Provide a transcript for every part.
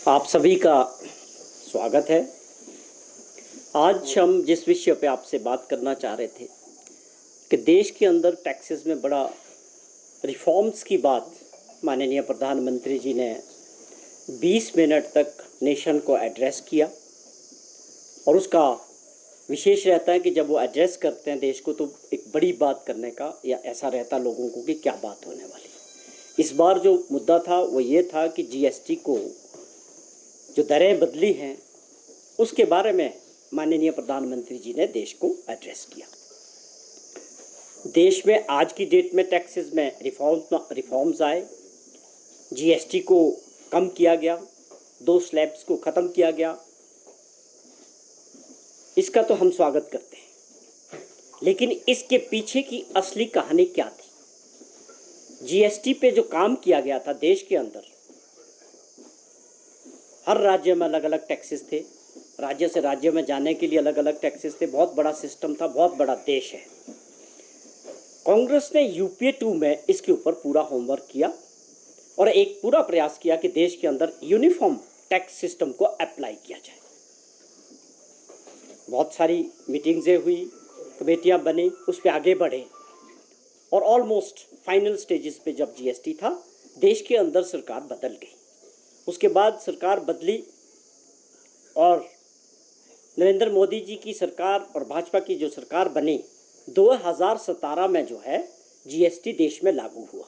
आप सभी का स्वागत है। आज हम जिस विषय पे आपसे बात करना चाह रहे थे कि देश के अंदर टैक्सेस में बड़ा रिफॉर्म्स की बात माननीय प्रधानमंत्री जी ने 20 मिनट तक नेशन को एड्रेस किया और उसका विशेष रहता है कि जब वो एड्रेस करते हैं देश को तो एक बड़ी बात करने का या ऐसा रहता लोगों को कि क्या बात होने वाली। इस बार जो मुद्दा था वो ये था कि जीएसटी को जो दरें बदली हैं उसके बारे में माननीय प्रधानमंत्री जी ने देश को एड्रेस किया। देश में आज की डेट में टैक्सेस में रिफॉर्म्स आए, जीएसटी को कम किया गया, 2 स्लैब्स को ख़त्म किया गया। इसका तो हम स्वागत करते हैं, लेकिन इसके पीछे की असली कहानी क्या थी? जीएसटी पे जो काम किया गया था देश के अंदर, हर राज्य में अलग अलग टैक्सेस थे, राज्य से राज्य में जाने के लिए अलग अलग टैक्सेस थे, बहुत बड़ा सिस्टम था, बहुत बड़ा देश है। कांग्रेस ने यूपीए 2 में इसके ऊपर पूरा होमवर्क किया और एक पूरा प्रयास किया कि देश के अंदर यूनिफॉर्म टैक्स सिस्टम को अप्लाई किया जाए। बहुत सारी मीटिंग्सें हुई, कमेटियां बनी, उस पर आगे बढ़े और ऑलमोस्ट फाइनल स्टेजेस पे जब जीएसटी था, देश के अंदर सरकार बदल गई। उसके बाद सरकार बदली और नरेंद्र मोदी जी की सरकार और भाजपा की जो सरकार बनी 2017 में जो है जीएसटी देश में लागू हुआ।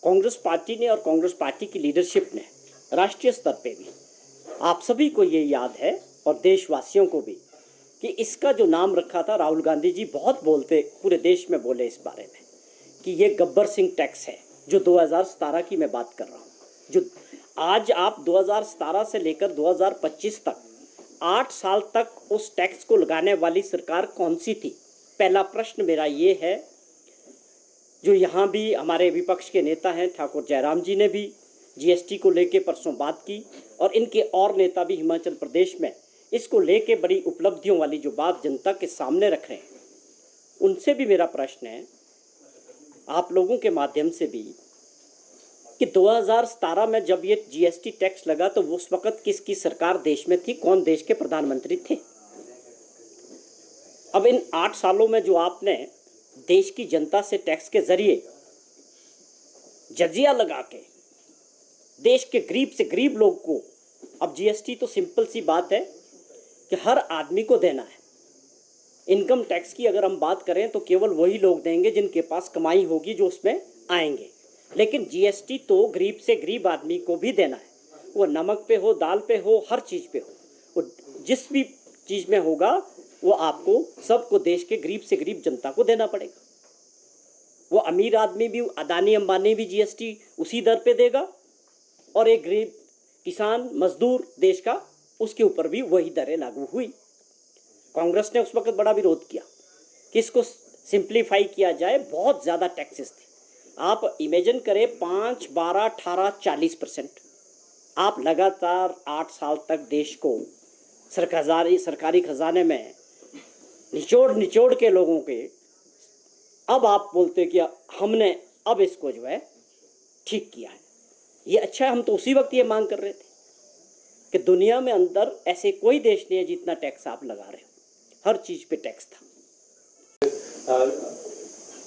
कांग्रेस पार्टी ने और कांग्रेस पार्टी की लीडरशिप ने राष्ट्रीय स्तर पे भी, आप सभी को ये याद है और देशवासियों को भी, कि इसका जो नाम रखा था, राहुल गांधी जी बहुत बोलते, पूरे देश में बोले इस बारे में कि ये गब्बर सिंह टैक्स है, जो 2017 की मैं बात कर रहा हूँ। जो आज आप 2017 से लेकर 2025 तक 8 साल तक उस टैक्स को लगाने वाली सरकार कौन सी थी? पहला प्रश्न मेरा ये है। जो यहाँ भी हमारे विपक्ष के नेता हैं, ठाकुर जयराम जी ने भी जीएसटी को लेके परसों बात की और इनके और नेता भी हिमाचल प्रदेश में इसको लेके बड़ी उपलब्धियों वाली जो बात जनता के सामने रख रहे हैं, उनसे भी मेरा प्रश्न है, आप लोगों के माध्यम से भी, कि 2017 में जब ये जीएसटी टैक्स लगा तो उस वक्त किसकी सरकार देश में थी, कौन देश के प्रधानमंत्री थे? अब इन 8 सालों में जो आपने देश की जनता से टैक्स के जरिए जजिया लगा के देश के गरीब से गरीब लोग को, अब जीएसटी तो सिंपल सी बात है कि हर आदमी को देना है। इनकम टैक्स की अगर हम बात करें तो केवल वही लोग देंगे जिनके पास कमाई होगी, जो उसमें आएंगे। लेकिन जीएसटी तो गरीब से गरीब आदमी को भी देना है, वो नमक पे हो, दाल पे हो, हर चीज़ पे हो, वो जिस भी चीज़ में होगा वो आपको, सबको, देश के गरीब से गरीब जनता को देना पड़ेगा। वो अमीर आदमी भी, अदानी अंबानी भी जीएसटी उसी दर पे देगा और एक गरीब किसान मजदूर देश का, उसके ऊपर भी वही दरें लागू हुई। कांग्रेस ने उस वक्त बड़ा विरोध किया कि इसको सिंप्लीफाई किया जाए, बहुत ज़्यादा टैक्सेस थे। आप इमेजिन करें 5, 12, 18, 40%। आप लगातार 8 साल तक देश को सरकारी खजाने में निचोड़ के लोगों के, अब आप बोलते कि हमने अब इसको जो है ठीक किया है। ये अच्छा है, हम तो उसी वक्त ये मांग कर रहे थे कि दुनिया में अंदर ऐसे कोई देश नहीं है जितना टैक्स आप लगा रहे हो, हर चीज़ पे टैक्स था।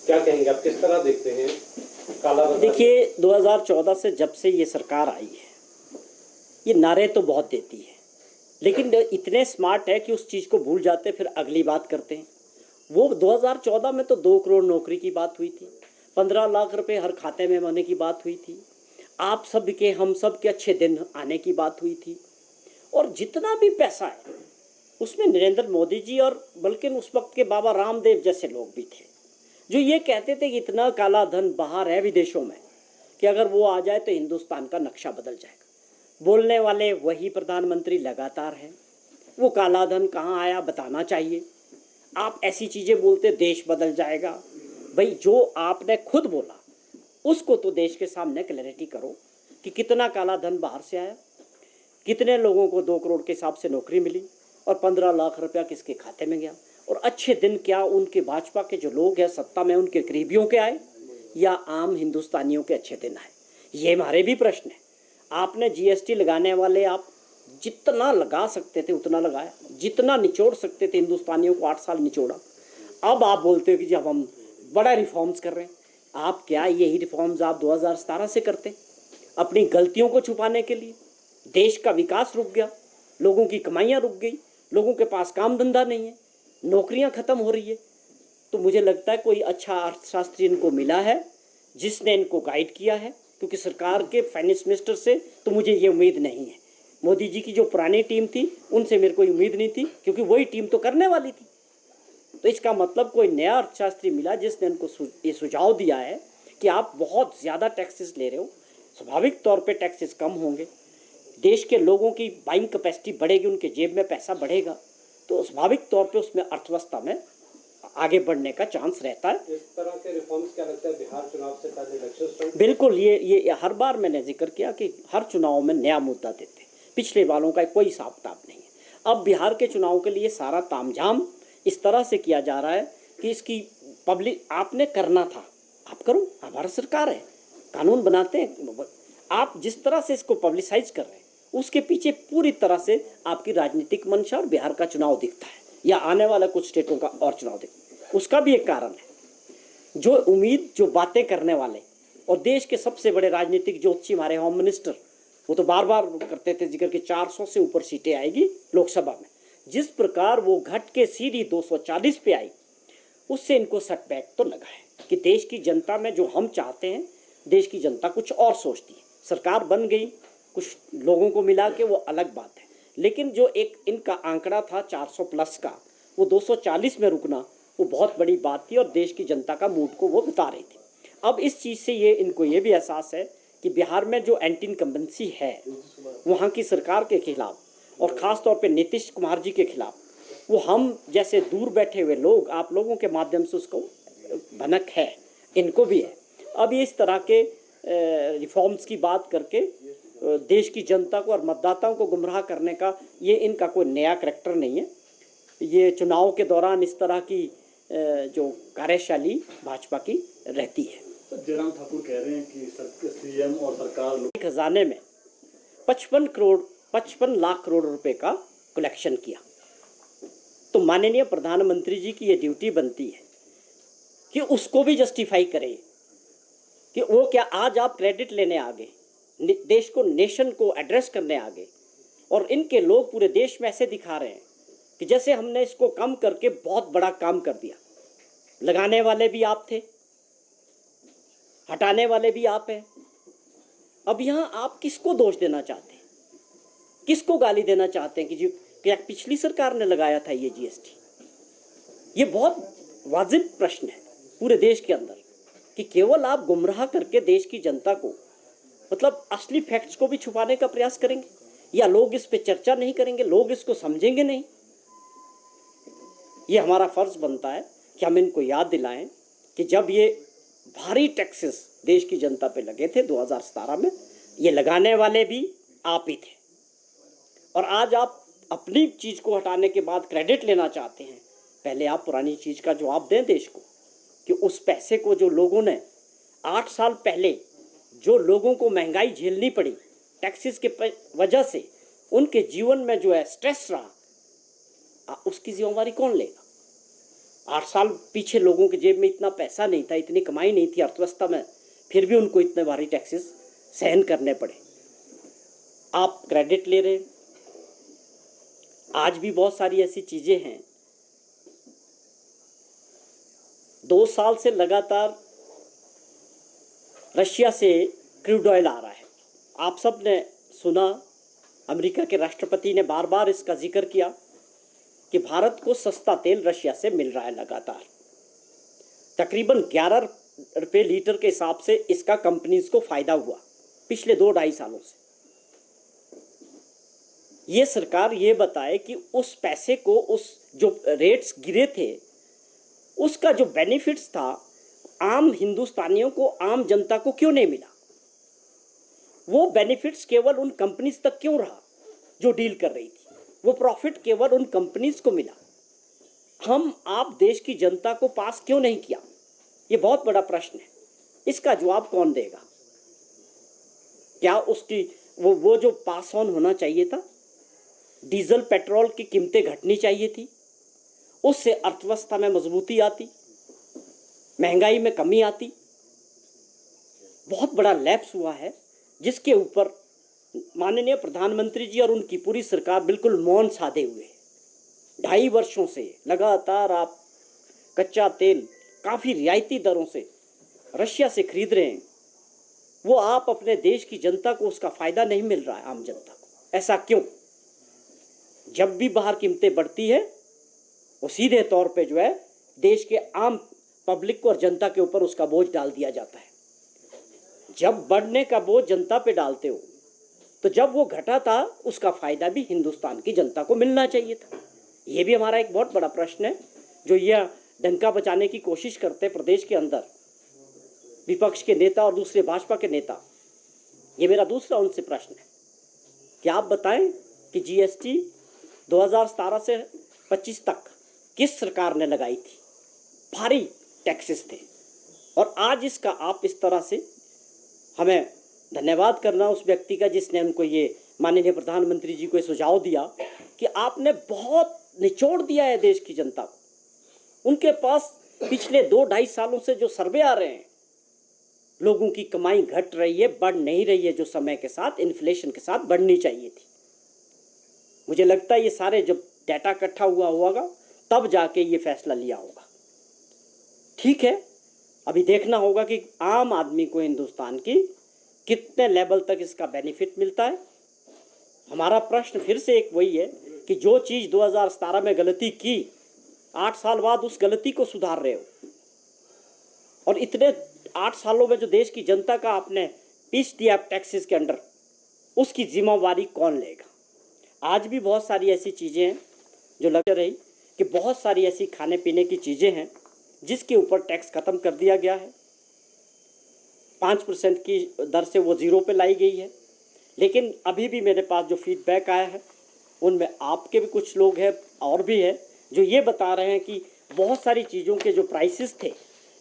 क्या कहेंगे आप, किस तरह देखते हैं कालाबाजारी? देखिए, 2014 से जब से ये सरकार आई है, ये नारे तो बहुत देती है, लेकिन इतने स्मार्ट है कि उस चीज़ को भूल जाते, फिर अगली बात करते हैं। वो 2014 में तो 2 करोड़ नौकरी की बात हुई थी, 15 लाख रुपए हर खाते में होने की बात हुई थी, आप सब के, हम सब के अच्छे दिन आने की बात हुई थी, और जितना भी पैसा है उसमें नरेंद्र मोदी जी और बल्कि उस वक्त के बाबा रामदेव जैसे लोग भी थे जो ये कहते थे कि इतना काला धन बाहर है विदेशों में कि अगर वो आ जाए तो हिंदुस्तान का नक्शा बदल जाएगा। बोलने वाले वही प्रधानमंत्री लगातार हैं। वो काला धन कहाँ आया बताना चाहिए। आप ऐसी चीज़ें बोलते देश बदल जाएगा। भाई, जो आपने खुद बोला उसको तो देश के सामने क्लैरिटी करो कि कितना काला धन बाहर से आया, कितने लोगों को 2 करोड़ के हिसाब से नौकरी मिली और 15 लाख रुपया किसके खाते में गया, और अच्छे दिन क्या उनके भाजपा के जो लोग हैं सत्ता में उनके करीबियों के आए या आम हिंदुस्तानियों के अच्छे दिन आए? ये हमारे भी प्रश्न है। आपने जीएसटी लगाने वाले आप जितना लगा सकते थे उतना लगाया, जितना निचोड़ सकते थे हिंदुस्तानियों को 8 साल निचोड़ा। अब आप बोलते हो कि जब हम बड़ा रिफॉर्म्स कर रहे हैं, आप क्या यही रिफॉर्म्स आप 2017 से करते अपनी गलतियों को छुपाने के लिए? देश का विकास रुक गया, लोगों की कमाइयाँ रुक गई, लोगों के पास काम धंधा नहीं है, नौकरियां खत्म हो रही है। तो मुझे लगता है कोई अच्छा अर्थशास्त्री इनको मिला है जिसने इनको गाइड किया है, क्योंकि सरकार के फाइनेंस मिनिस्टर से तो मुझे ये उम्मीद नहीं है। मोदी जी की जो पुरानी टीम थी उनसे मेरे को उम्मीद नहीं थी, क्योंकि वही टीम तो करने वाली थी। तो इसका मतलब कोई नया अर्थशास्त्री मिला जिसने इनको ये सुझाव दिया है कि आप बहुत ज़्यादा टैक्सेस ले रहे हो, स्वाभाविक तौर पे टैक्सेस कम होंगे, देश के लोगों की बाइंग कैपेसिटी बढ़ेगी, उनके जेब में पैसा बढ़ेगा, तो स्वाभाविक तौर पे उसमें अर्थव्यवस्था में आगे बढ़ने का चांस रहता है। इस तरह के रिफॉर्म्स क्या लगता है बिहार चुनाव से पहले इलेक्शन? बिल्कुल, ये हर बार मैंने जिक्र किया कि हर चुनाव में नया मुद्दा देते, पिछले वालों का कोई हिसाब किताब नहीं है। अब बिहार के चुनाव के लिए सारा तामझाम इस तरह से किया जा रहा है कि इसकी पब्लिक आपने करना था, आप करो, आप भारत सरकार है, कानून बनाते हैं, आप जिस तरह से इसको पब्लिसाइज कर रहे हैं उसके पीछे पूरी तरह से आपकी राजनीतिक मंशा और बिहार का चुनाव दिखता है, या आने वाला कुछ स्टेटों का और चुनाव दिखता है। उसका भी एक कारण है, जो उम्मीद, जो बातें करने वाले और देश के सबसे बड़े राजनीतिक ज्योतिषी हमारे होम मिनिस्टर, वो तो बार बार करते थे जिक्र कि 400 से ऊपर सीटें आएगी लोकसभा में। जिस प्रकार वो घट के सीधी 240 पे आई, उससे इनको सेटबैक तो लगा है कि देश की जनता में जो हम चाहते हैं, देश की जनता कुछ और सोचती है। सरकार बन गई, कुछ लोगों को मिला के, वो अलग बात है, लेकिन जो एक इनका आंकड़ा था 400 प्लस का, वो 240 में रुकना वो बहुत बड़ी बात थी और देश की जनता का मूड को वो बता रही थी। अब इस चीज़ से ये इनको ये भी एहसास है कि बिहार में जो एंटी इनकम्बेंसी है वहाँ की सरकार के खिलाफ और ख़ास तौर पे नीतीश कुमार जी के खिलाफ, वो हम जैसे दूर बैठे हुए लोग, आप लोगों के माध्यम से उसको भनक है, इनको भी है। अब ये इस तरह के रिफॉर्म्स की बात करके देश की जनता को और मतदाताओं को गुमराह करने का ये इनका कोई नया करैक्टर नहीं है। ये चुनाव के दौरान इस तरह की जो कार्यशैली भाजपा की रहती है। जयराम ठाकुर कह रहे हैं कि सीएम और सरकार खजाने में 55 लाख करोड़ रुपए का कलेक्शन किया, तो माननीय प्रधानमंत्री जी की ये ड्यूटी बनती है कि उसको भी जस्टिफाई करें कि वो क्या आज आप क्रेडिट लेने आ गए, देश को, नेशन को एड्रेस करने आ गए, और इनके लोग पूरे देश में ऐसे दिखा रहे हैं कि जैसे हमने इसको कम करके बहुत बड़ा काम कर दिया। लगाने वाले भी आप थे, हटाने वाले भी आप हैं। अब यहाँ आप किसको दोष देना चाहते हैं, किसको गाली देना चाहते हैं कि जी क्या पिछली सरकार ने लगाया था ये जीएसटी? ये बहुत वाजिब प्रश्न है पूरे देश के अंदर कि केवल आप गुमराह करके देश की जनता को, मतलब असली फैक्ट्स को भी छुपाने का प्रयास करेंगे, या लोग इस पे चर्चा नहीं करेंगे, लोग इसको समझेंगे नहीं। ये हमारा फर्ज बनता है कि हम इनको याद दिलाएं कि जब ये भारी टैक्सेस देश की जनता पे लगे थे 2017 में, ये लगाने वाले भी आप ही थे, और आज आप अपनी चीज़ को हटाने के बाद क्रेडिट लेना चाहते हैं। पहले आप पुरानी चीज़ का जवाब दें देश को कि उस पैसे को जो लोगों ने 8 साल पहले, जो लोगों को महंगाई झेलनी पड़ी टैक्सेस के वजह से, उनके जीवन में जो है स्ट्रेस रहा, उसकी जिम्मेवारी कौन लेगा? 8 साल पीछे लोगों के जेब में इतना पैसा नहीं था, इतनी कमाई नहीं थी अर्थव्यवस्था में, फिर भी उनको इतने भारी टैक्सेस सहन करने पड़े। आप क्रेडिट ले रहे हैं। आज भी बहुत सारी ऐसी चीज़ें हैं। 2 साल से लगातार रशिया से क्रूड ऑयल आ रहा है। आप सब ने सुना, अमेरिका के राष्ट्रपति ने बार बार इसका जिक्र किया कि भारत को सस्ता तेल रशिया से मिल रहा है लगातार। तकरीबन 11 रुपये लीटर के हिसाब से इसका कंपनीज को फ़ायदा हुआ पिछले 2-2.5 सालों से। ये सरकार ये बताए कि उस पैसे को, उस जो रेट्स गिरे थे, उसका जो बेनिफिट्स था आम हिंदुस्तानियों को, आम जनता को क्यों नहीं मिला? वो बेनिफिट्स केवल उन कंपनीज तक क्यों रहा जो डील कर रही थी? वो प्रॉफिट केवल उन कंपनीज को मिला, हम आप देश की जनता को पास क्यों नहीं किया? ये बहुत बड़ा प्रश्न है। इसका जवाब कौन देगा? क्या उसकी वो जो पास ऑन होना चाहिए था, डीजल पेट्रोल की कीमतें घटनी चाहिए थी, उससे अर्थव्यवस्था में मजबूती आती, महंगाई में कमी आती। बहुत बड़ा लैप्स हुआ है जिसके ऊपर माननीय प्रधानमंत्री जी और उनकी पूरी सरकार बिल्कुल मौन साधे हुए है। 2.5 वर्षों से लगातार आप कच्चा तेल काफ़ी रियायती दरों से रशिया से खरीद रहे हैं, वो आप अपने देश की जनता को उसका फ़ायदा नहीं मिल रहा है, आम जनता को। ऐसा क्यों? जब भी बाहर कीमतें बढ़ती है वो सीधे तौर पे जो है देश के आम पब्लिक को और जनता के ऊपर उसका बोझ डाल दिया जाता है। जब बढ़ने का बोझ जनता पे डालते हो तो जब वो घटा था उसका फ़ायदा भी हिंदुस्तान की जनता को मिलना चाहिए था। ये भी हमारा एक बहुत बड़ा प्रश्न है जो यह डंका बचाने की कोशिश करते हैं प्रदेश के अंदर विपक्ष के नेता और दूसरे भाजपा के नेता। ये मेरा दूसरा उनसे प्रश्न है कि आप बताएं कि जीएसटी 2017 से 25 तक किस सरकार ने लगाई थी? भारी टैक्सेस थे, और आज इसका आप इस तरह से हमें धन्यवाद करना उस व्यक्ति का जिसने उनको ये माननीय प्रधानमंत्री जी को ये सुझाव दिया कि आपने बहुत निचोड़ दिया है देश की जनता को। उनके पास पिछले 2-2.5 सालों से जो सर्वे आ रहे हैं, लोगों की कमाई घट रही है, बढ़ नहीं रही है, जो समय के साथ इन्फ्लेशन के साथ बढ़नी चाहिए थी। मुझे लगता है ये सारे जब डाटा इकट्ठा हुआ होगा तब जाके ये फैसला लिया होगा। ठीक है, अभी देखना होगा कि आम आदमी को हिंदुस्तान की कितने लेवल तक इसका बेनिफिट मिलता है। हमारा प्रश्न फिर से एक वही है कि जो चीज़ 2017 में गलती की, 8 साल बाद उस गलती को सुधार रहे हो, और इतने 8 सालों में जो देश की जनता का आपने पीस दिया टैक्सेस के अंडर, उसकी जिम्मेवारी कौन लेगा? आज भी बहुत सारी ऐसी चीज़ें हैं जो लग रही कि बहुत सारी ऐसी खाने पीने की चीज़ें हैं जिसके ऊपर टैक्स ख़त्म कर दिया गया है। 5% की दर से वो 0 पे लाई गई है। लेकिन अभी भी मेरे पास जो फीडबैक आया है उनमें आपके भी कुछ लोग हैं और भी है जो ये बता रहे हैं कि बहुत सारी चीज़ों के जो प्राइसेस थे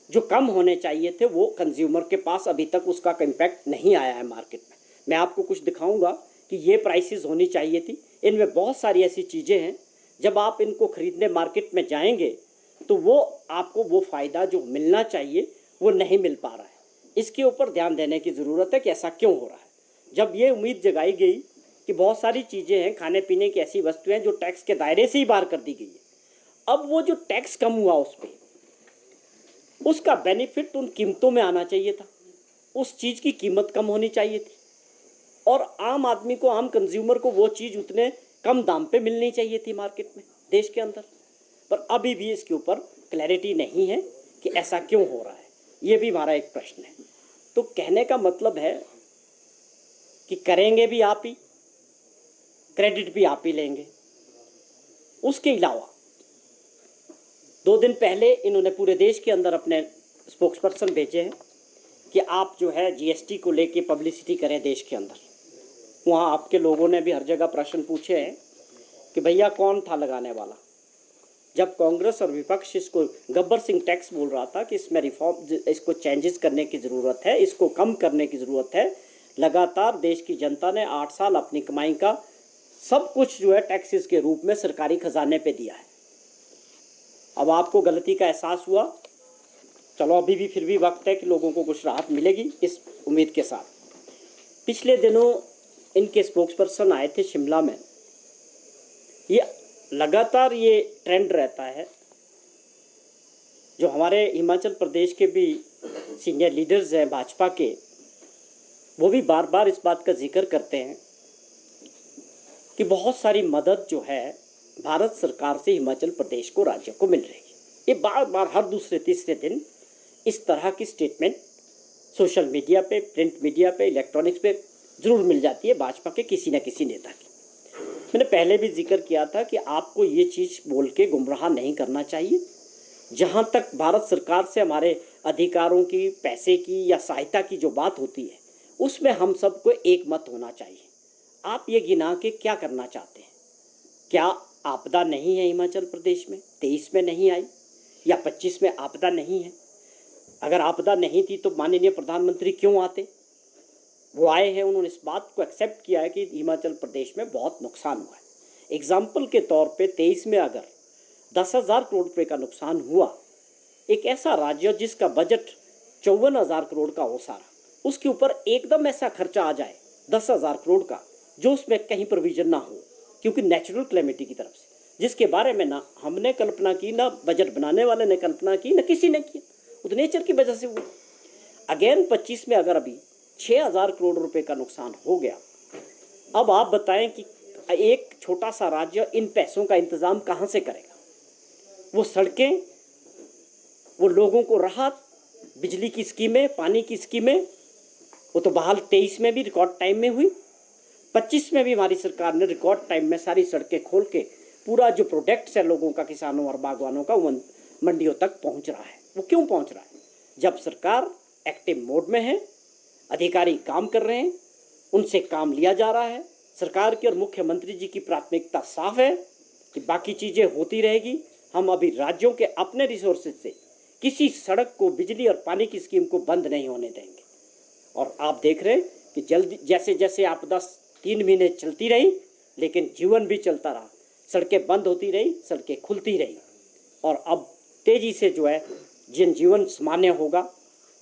जो कम होने चाहिए थे वो कंज्यूमर के पास अभी तक उसका इम्पैक्ट नहीं आया है मार्केट में। मैं आपको कुछ दिखाऊंगा कि ये प्राइसेस होनी चाहिए थी। इनमें बहुत सारी ऐसी चीज़ें हैं जब आप इनको ख़रीदने मार्केट में जाएंगे तो वो आपको वो फ़ायदा जो मिलना चाहिए वो नहीं मिल पा रहा है। इसके ऊपर ध्यान देने की ज़रूरत है कि ऐसा क्यों हो रहा है। जब ये उम्मीद जगाई गई कि बहुत सारी चीज़ें हैं, खाने पीने की ऐसी वस्तुएं जो टैक्स के दायरे से ही बाहर कर दी गई है, अब वो जो टैक्स कम हुआ उस पर उसका बेनिफिट उन कीमतों में आना चाहिए था, उस चीज़ की कीमत कम होनी चाहिए थी और आम आदमी को, आम कंज्यूमर को वो चीज़ उतने कम दाम पे मिलनी चाहिए थी मार्केट में देश के अंदर। पर अभी भी इसके ऊपर क्लैरिटी नहीं है कि ऐसा क्यों हो रहा है। ये भी हमारा एक प्रश्न है। तो कहने का मतलब है कि करेंगे भी आप ही, क्रेडिट भी आप ही लेंगे। उसके अलावा 2 दिन पहले इन्होंने पूरे देश के अंदर अपने स्पोक्सपर्सन भेजे हैं कि आप जो है जीएसटी को लेके पब्लिसिटी करें देश के अंदर। वहाँ आपके लोगों ने भी हर जगह प्रश्न पूछे हैं कि भैया कौन था लगाने वाला। जब कांग्रेस और विपक्ष इसको गब्बर सिंह टैक्स बोल रहा था कि इसमें रिफॉर्म, इसको चेंजेस करने की ज़रूरत है, इसको कम करने की ज़रूरत है, लगातार देश की जनता ने 8 साल अपनी कमाई का सब कुछ जो है टैक्सेस के रूप में सरकारी खजाने पे दिया है। अब आपको गलती का एहसास हुआ, चलो अभी भी फिर भी वक्त है कि लोगों को कुछ राहत मिलेगी इस उम्मीद के साथ। पिछले दिनों इनके स्पोक्सपर्सन आए थे शिमला में। ये लगातार ये ट्रेंड रहता है, जो हमारे हिमाचल प्रदेश के भी सीनियर लीडर्स हैं भाजपा के, वो भी बार बार इस बात का जिक्र करते हैं कि बहुत सारी मदद जो है भारत सरकार से हिमाचल प्रदेश को, राज्य को मिल रही है। ये बार बार हर दूसरे तीसरे दिन इस तरह की स्टेटमेंट सोशल मीडिया पे, प्रिंट मीडिया पे, इलेक्ट्रॉनिक्स पे ज़रूर मिल जाती है भाजपा के किसी न किसी नेता की। मैंने पहले भी जिक्र किया था कि आपको ये चीज़ बोल के गुमराह नहीं करना चाहिए। जहाँ तक भारत सरकार से हमारे अधिकारों की, पैसे की या सहायता की जो बात होती है उसमें हम सबको एक मत होना चाहिए। आप ये गिना के क्या करना चाहते हैं? क्या आपदा नहीं है हिमाचल प्रदेश में? 23 में नहीं आई या 25 में आपदा नहीं है? अगर आपदा नहीं थी तो माननीय प्रधानमंत्री क्यों आते? वो आए हैं, उन्होंने इस बात को एक्सेप्ट किया है कि हिमाचल प्रदेश में बहुत नुकसान हुआ है। एग्जाम्पल के तौर पे 23 में अगर 10,000 करोड़ रुपए का नुकसान हुआ, एक ऐसा राज्य जिसका बजट 54,000 करोड़ का हो सारा, उसके ऊपर एकदम ऐसा खर्चा आ जाए 10,000 करोड़ का, जो उसमें कहीं प्रोविजन ना हो, क्योंकि नेचुरल क्लेमिटी की तरफ से, जिसके बारे में ना हमने कल्पना की, ना बजट बनाने वाले ने कल्पना की, ना किसी ने किया, उस नेचर की वजह से हुआ। अगेन 25 में अगर अभी 6,000 करोड़ रुपए का नुकसान हो गया, अब आप बताएं कि एक छोटा सा राज्य इन पैसों का इंतजाम कहाँ से करेगा? वो सड़कें, वो लोगों को राहत, बिजली की स्कीमें, पानी की स्कीमें, वो तो बहाल 23 में भी रिकॉर्ड टाइम में हुई, 25 में भी हमारी सरकार ने रिकॉर्ड टाइम में सारी सड़कें खोल के पूरा जो प्रोडक्ट्स है लोगों का, किसानों और बागवानों का, वो मंडियों तक पहुंच रहा है। वो क्यों पहुंच रहा है? जब सरकार एक्टिव मोड में है, अधिकारी काम कर रहे हैं, उनसे काम लिया जा रहा है। सरकार की और मुख्यमंत्री जी की प्राथमिकता साफ है कि बाकी चीज़ें होती रहेगी, हम अभी राज्यों के अपने रिसोर्सेज से किसी सड़क को, बिजली और पानी की स्कीम को बंद नहीं होने देंगे। और आप देख रहे हैं कि जल्दी जैसे जैसे आपदा 3 महीने चलती रही, लेकिन जीवन भी चलता रहा, सड़कें बंद होती रही, सड़कें खुलती रही, और अब तेज़ी से जो है जनजीवन सामान्य होगा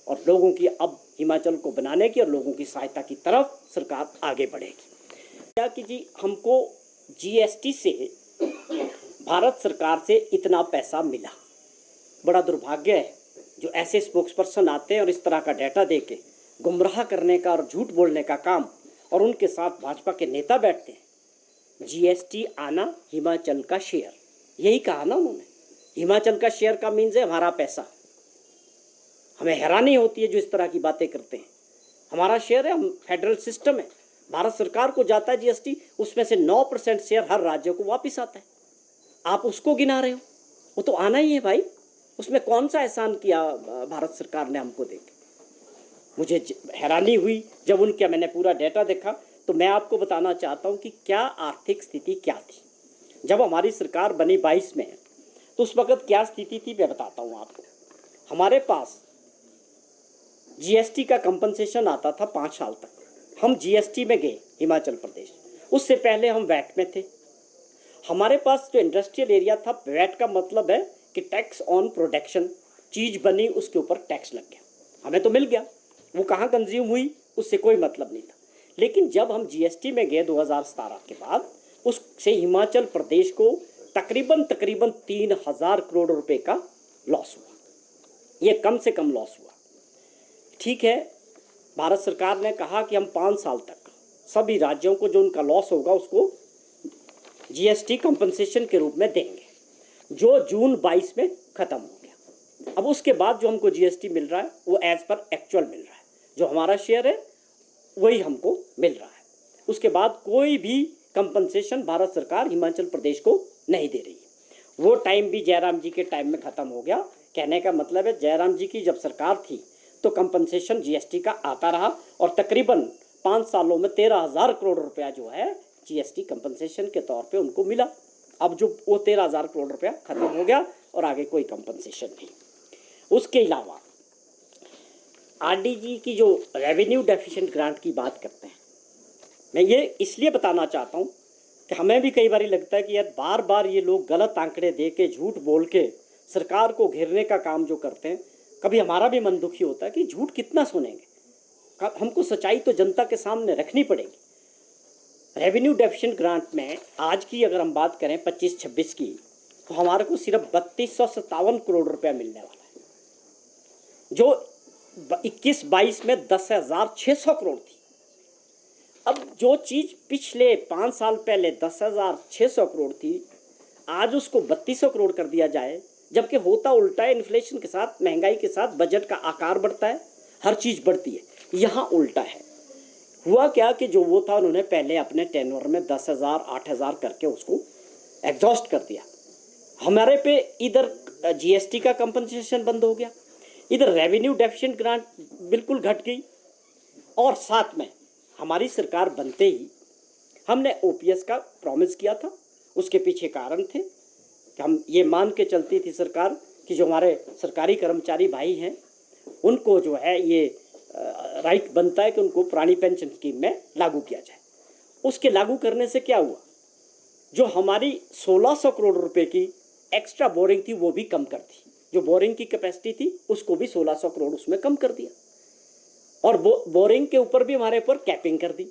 और लोगों की अब हिमाचल को बनाने की और लोगों की सहायता की तरफ सरकार आगे बढ़ेगी। क्या कि जी हमको जीएसटी से, भारत सरकार से इतना पैसा मिला, बड़ा दुर्भाग्य है जो ऐसे स्पोक्सपर्सन आते हैं और इस तरह का डाटा दे के गुमराह करने का और झूठ बोलने का काम, और उनके साथ भाजपा के नेता बैठते हैं। जीएसटी आना हिमाचल का शेयर, यही कहा ना उन्होंने। हिमाचल का शेयर का मीन्स है हमारा पैसा। हमें हैरानी होती है जो इस तरह की बातें करते हैं। हमारा शेयर है, हम फेडरल सिस्टम है, भारत सरकार को जाता है जीएसटी, उसमें से 9% शेयर हर राज्य को वापस आता है। आप उसको गिना रहे हो, वो तो आना ही है भाई। उसमें कौन सा एहसान किया भारत सरकार ने हमको देके? मुझे हैरानी हुई जब उनका मैंने पूरा डेटा देखा। तो मैं आपको बताना चाहता हूँ कि क्या आर्थिक स्थिति क्या थी जब हमारी सरकार बनी 22 में, तो उस वक्त क्या स्थिति थी मैं बताता हूँ आपको। हमारे पास जीएसटी का कंपनसेशन आता था 5 साल तक। हम जीएसटी में गए हिमाचल प्रदेश, उससे पहले हम वैट में थे। हमारे पास जो इंडस्ट्रियल एरिया था, वैट का मतलब है कि टैक्स ऑन प्रोडक्शन, चीज़ बनी उसके ऊपर टैक्स लग गया, हमें तो मिल गया, वो कहाँ कंज्यूम हुई उससे कोई मतलब नहीं था। लेकिन जब हम जीएसटी में गए 2017 के बाद, उससे हिमाचल प्रदेश को तकरीबन 3,000 करोड़ रुपए का लॉस हुआ। ये कम से कम लॉस हुआ। ठीक है, भारत सरकार ने कहा कि हम 5 साल तक सभी राज्यों को जो उनका लॉस होगा उसको जीएसटी कंपनसेशन के रूप में देंगे, जो जून 22 में ख़त्म हो गया। अब उसके बाद जो हमको जीएसटी मिल रहा है वो एज पर एक्चुअल मिल रहा है, जो हमारा शेयर है वही हमको मिल रहा है। उसके बाद कोई भी कंपनसेशन भारत सरकार हिमाचल प्रदेश को नहीं दे रही है। वो टाइम भी जयराम जी के टाइम में ख़त्म हो गया। कहने का मतलब है जयराम जी की जब सरकार थी तो कंपनसेशन जीएसटी का आता रहा, और तकरीबन 5 सालों में 13,000 करोड़ रुपया जो है जीएसटी कंपनसेशन के तौर पे उनको मिला। अब जो वो 13,000 करोड़ रुपया ख़त्म हो गया और आगे कोई कंपनसेशन नहीं। उसके अलावा आरडीजी की जो रेवेन्यू डेफिशिएंट ग्रांट की बात करते हैं, मैं ये इसलिए बताना चाहता हूँ कि हमें भी कई बार लगता है कि यार बार बार ये लोग गलत आंकड़े दे के, झूठ बोल के सरकार को घेरने का काम जो करते हैं, कभी हमारा भी मन दुखी होता है कि झूठ कितना सुनेंगे। हमको सच्चाई तो जनता के सामने रखनी पड़ेगी। रेवेन्यू डेफिशिएंट ग्रांट में आज की अगर हम बात करें 25-26 की, तो हमारे को सिर्फ 3257 करोड़ रुपया मिलने वाला है, जो 21-22 में 10,600 करोड़ थी। अब जो चीज़ पिछले 5 साल पहले 10,600 करोड़ थी, आज उसको 3200 करोड़ कर दिया जाए, जबकि होता उल्टा है। इन्फ्लेशन के साथ, महंगाई के साथ बजट का आकार बढ़ता है, हर चीज़ बढ़ती है। यहाँ उल्टा है। हुआ क्या कि जो वो था उन्होंने पहले अपने टेन्योर में 10,000 8,000 करके उसको एग्जॉस्ट कर दिया। हमारे पे इधर जीएसटी का कंपनसेशन बंद हो गया, इधर रेवेन्यू डेफिशिएंट ग्रांट बिल्कुल घट गई, और साथ में हमारी सरकार बनते ही हमने ओपीएस का प्रॉमिस किया था। उसके पीछे कारण थे कि हम ये मान के चलती थी सरकार कि जो हमारे सरकारी कर्मचारी भाई हैं उनको जो है ये राइट बनता है कि उनको पुरानी पेंशन स्कीम में लागू किया जाए। उसके लागू करने से क्या हुआ, जो हमारी 1600 करोड़ रुपए की एक्स्ट्रा बोरिंग थी वो भी कम कर दी, जो बोरिंग की कैपेसिटी थी उसको भी 1600 करोड़ उसमें कम कर दिया, और बोरिंग के ऊपर भी हमारे ऊपर कैपिंग कर दी।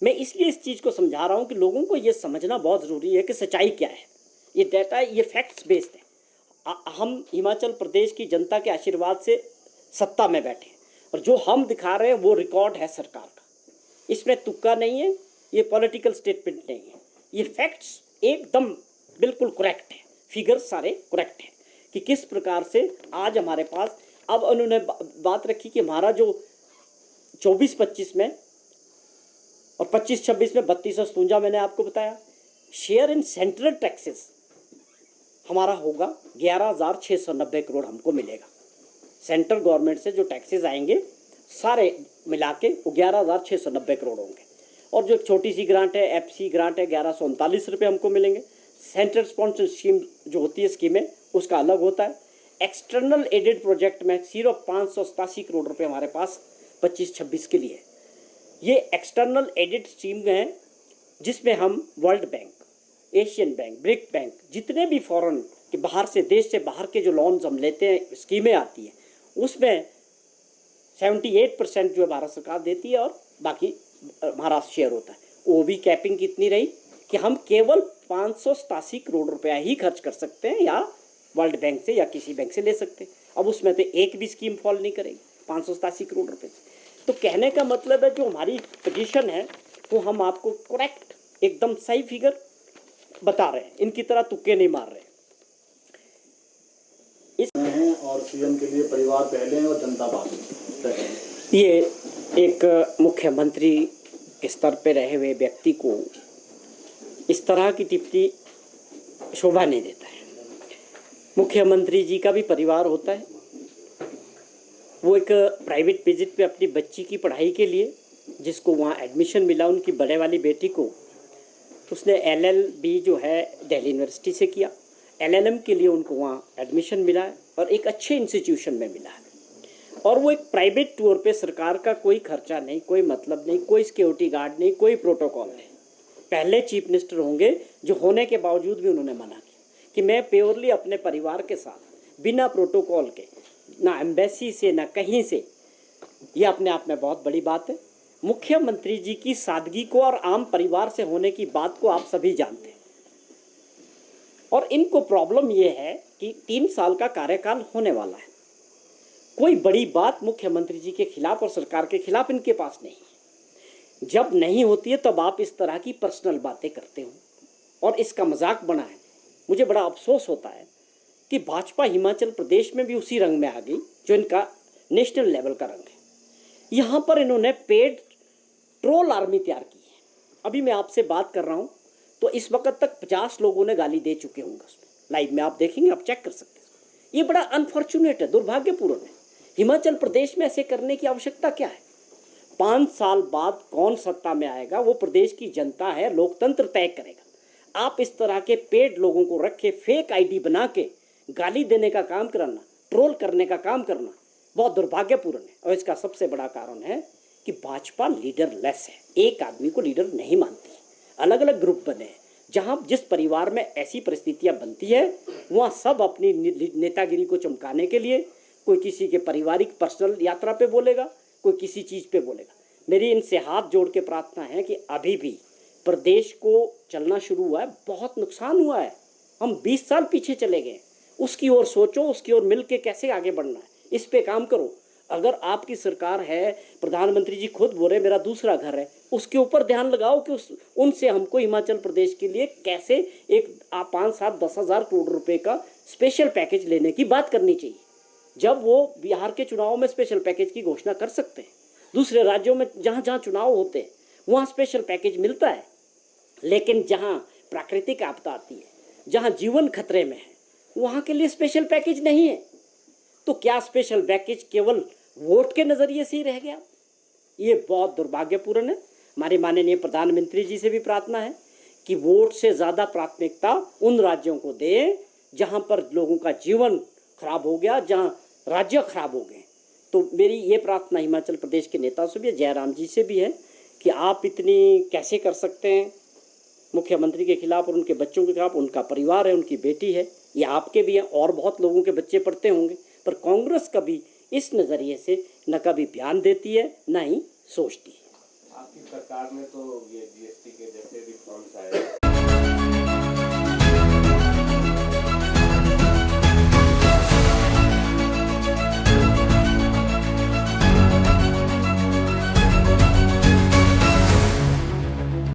मैं इसलिए इस चीज़ को समझा रहा हूँ कि लोगों को ये समझना बहुत ज़रूरी है कि सच्चाई क्या है। ये डाटा, ये फैक्ट्स बेस्ड है। हम हिमाचल प्रदेश की जनता के आशीर्वाद से सत्ता में बैठे हैं, और जो हम दिखा रहे हैं वो रिकॉर्ड है सरकार का। इसमें तुक्का नहीं है, ये पॉलिटिकल स्टेटमेंट नहीं है, ये फैक्ट्स एकदम बिल्कुल करेक्ट है, फिगर्स सारे करेक्ट हैं कि किस प्रकार से आज हमारे पास। अब उन्होंने बात रखी कि हमारा जो 24-25 में और 25-26 में 3257, मैंने आपको बताया। शेयर इन सेंट्रल टैक्सेस हमारा होगा 11,690 करोड़ हमको मिलेगा। सेंट्रल गवर्नमेंट से जो टैक्सेस आएंगे सारे मिला के वो 11,690 करोड़ होंगे, और जो छोटी सी ग्रांट है, एफसी ग्रांट है, 1139 रुपये हमको मिलेंगे। सेंट्रल स्पॉन्सर स्कीम जो होती है स्कीमें, उसका अलग होता है। एक्सटर्नल एडेड प्रोजेक्ट में सिर्फ 587 करोड़ रुपये हमारे पास 25-26 के लिए। ये एक्सटर्नल एडेड स्कीम है जिसमें हम world bank, Asian bank, brick bank, जितने भी फॉरेन के बाहर से, देश से बाहर के जो लोन्स हम लेते हैं, स्कीमें आती हैं, उसमें 78% जो है भारत सरकार देती है, और बाकी हमारा शेयर होता है। वो भी कैपिंग कितनी रही कि हम केवल 587 करोड़ रुपया ही खर्च कर सकते हैं, या वर्ल्ड बैंक से या किसी बैंक से ले सकते हैं। अब उसमें तो एक भी स्कीम फॉल नहीं करेगी 587 करोड़ रुपये से। तो कहने का मतलब है जो हमारी पोजीशन है वो हम आपको करेक्ट, एकदम सही फिगर बता रहे हैं, इनकी तरह तुक्के नहीं मार रहे हैं। और सीएम के लिए परिवार पहले और जनता बाद में। ये एक मुख्यमंत्री के स्तर पे रहे हुए व्यक्ति को इस तरह की टिप्पणी शोभा नहीं देता है। मुख्यमंत्री जी का भी परिवार होता है। वो एक प्राइवेट विजिट पे अपनी बच्ची की पढ़ाई के लिए, जिसको वहाँ एडमिशन मिला, उनकी बड़े वाली बेटी को, उसने LLB जो है दिल्ली यूनिवर्सिटी से किया, LLM के लिए उनको वहाँ एडमिशन मिला है, और एक अच्छे इंस्टीट्यूशन में मिला है। और वो एक प्राइवेट टूर पे, सरकार का कोई खर्चा नहीं, कोई मतलब नहीं, कोई सिक्योरिटी गार्ड नहीं, कोई प्रोटोकॉल नहीं। पहले चीफ मिनिस्टर होंगे जो होने के बावजूद भी उन्होंने मना किया कि मैं प्योरली अपने परिवार के साथ बिना प्रोटोकॉल के, ना एम्बेसी से ना कहीं से। ये अपने आप में बहुत बड़ी बात है। मुख्यमंत्री जी की सादगी को और आम परिवार से होने की बात को आप सभी जानते हैं, और इनको प्रॉब्लम ये है कि 3 साल का कार्यकाल होने वाला है। कोई बड़ी बात मुख्यमंत्री जी के खिलाफ और सरकार के खिलाफ इनके पास नहीं है। जब नहीं होती है तब आप इस तरह की पर्सनल बातें करते हो और इसका मजाक बनाएं। मुझे बड़ा अफसोस होता है कि भाजपा हिमाचल प्रदेश में भी उसी रंग में आ गई जो इनका नेशनल लेवल का रंग है। यहाँ पर इन्होंने पेड ट्रोल आर्मी तैयार की है। अभी मैं आपसे बात कर रहा हूँ तो इस वक्त तक 50 लोगों ने गाली दे चुके होंगे उसमें। लाइव में आप देखेंगे, आप चेक कर सकते हैं। ये बड़ा अनफॉर्चुनेट है, दुर्भाग्यपूर्ण है। हिमाचल प्रदेश में ऐसे करने की आवश्यकता क्या है? 5 साल बाद कौन सत्ता में आएगा वो प्रदेश की जनता है, लोकतंत्र तय करेगा। आप इस तरह के पेड लोगों को रखे, फेक आईडी बना के गाली देने का काम करना, ट्रोल करने का काम करना बहुत दुर्भाग्यपूर्ण है। और इसका सबसे बड़ा कारण है कि भाजपा लीडरलेस है, एक आदमी को लीडर नहीं मानती। अलग अलग ग्रुप बने हैं, जहाँ जिस परिवार में ऐसी परिस्थितियाँ बनती है वहाँ सब अपनी नेतागिरी को चमकाने के लिए कोई किसी के पारिवारिक पर्सनल यात्रा पे बोलेगा, कोई किसी चीज़ पे बोलेगा। मेरी इनसे हाथ जोड़ के प्रार्थना है कि अभी भी प्रदेश को चलना शुरू हुआ है, बहुत नुकसान हुआ है। हम 20 साल पीछे चले गए। उसकी ओर सोचो, उसकी ओर मिल के कैसे आगे बढ़ना है, इस पे काम करो। अगर आपकी सरकार है, प्रधानमंत्री जी खुद बोल रहे मेरा दूसरा घर है, उसके ऊपर ध्यान लगाओ कि उनसे हमको हिमाचल प्रदेश के लिए कैसे एक 5-7-10 हज़ार करोड़ रुपए का स्पेशल पैकेज लेने की बात करनी चाहिए। जब वो बिहार के चुनाव में स्पेशल पैकेज की घोषणा कर सकते हैं, दूसरे राज्यों में जहाँ जहाँ चुनाव होते हैं वहाँ स्पेशल पैकेज मिलता है, लेकिन जहाँ प्राकृतिक आपदा आती है, जहाँ जीवन खतरे में है, वहाँ के लिए स्पेशल पैकेज नहीं है। तो क्या स्पेशल पैकेज केवल वोट के नज़रिए से ही रह गया? ये बहुत दुर्भाग्यपूर्ण है। हमारे माननीय प्रधानमंत्री जी से भी प्रार्थना है कि वोट से ज़्यादा प्राथमिकता उन राज्यों को दें जहाँ पर लोगों का जीवन खराब हो गया, जहाँ राज्य खराब हो गए। तो मेरी ये प्रार्थना हिमाचल प्रदेश के नेताओं से भी है, जयराम जी से भी है कि आप इतनी कैसे कर सकते हैं मुख्यमंत्री के खिलाफ और उनके बच्चों के खिलाफ। उनका परिवार है, उनकी बेटी है, ये आपके भी हैं और बहुत लोगों के बच्चे पढ़ते होंगे, पर कांग्रेस कभी इस नज़रिए से न कभी बयान देती है न ही सोचती है। आपकी सरकार ने तो ये